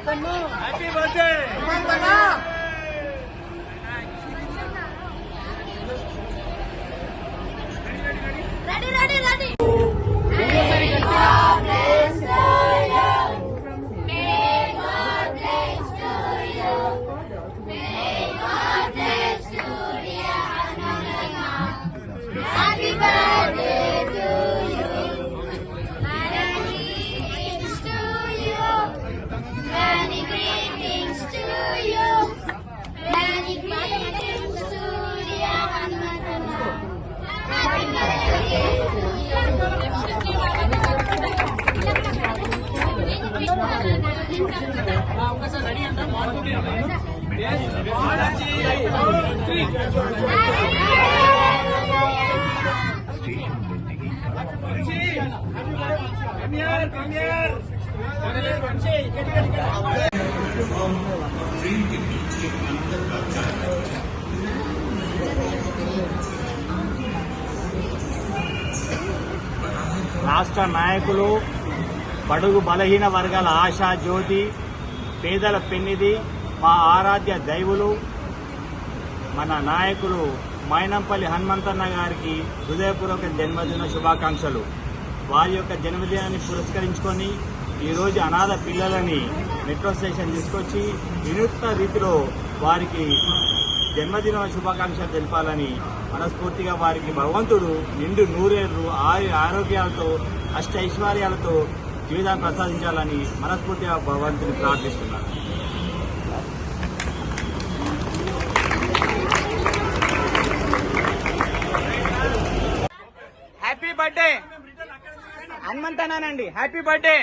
Happy birthday ready ready ready Happy birthday to you. Many greetings to you. Many greetings to dear Hanuman. Happy birthday రాష్ట్ర నాయకులు, బడుగు బలహీన వర్గాల ఆశా జ్యోతి, పేదల పెన్నిది, మా ఆరాధ్య దైవులు మన నాయకులు మైనంపల్లి హనుమంతన్న గారికి హృదయపూర్వక జన్మదిన శుభాకాంక్షలు. వారి యొక్క జన్మదినాన్ని పురస్కరించుకొని ఈరోజు అనాథ పిల్లలని మెట్రో స్టేషన్ తీసుకొచ్చి వినూత్న రీతిలో వారికి జన్మదిన శుభాకాంక్షలు తెలపాలని మనస్ఫూర్తిగా వారికి భగవంతుడు నిండు నూరేళ్లు ఆరోగ్యాలతో అష్టైశ్వర్యాలతో జీవితాన్ని ప్రసాదించాలని మనస్ఫూర్తిగా భగవంతుని ప్రార్థిస్తున్నారు. హ్యాపీ బర్త్డే హనుమంతనానండి. Happy birthday.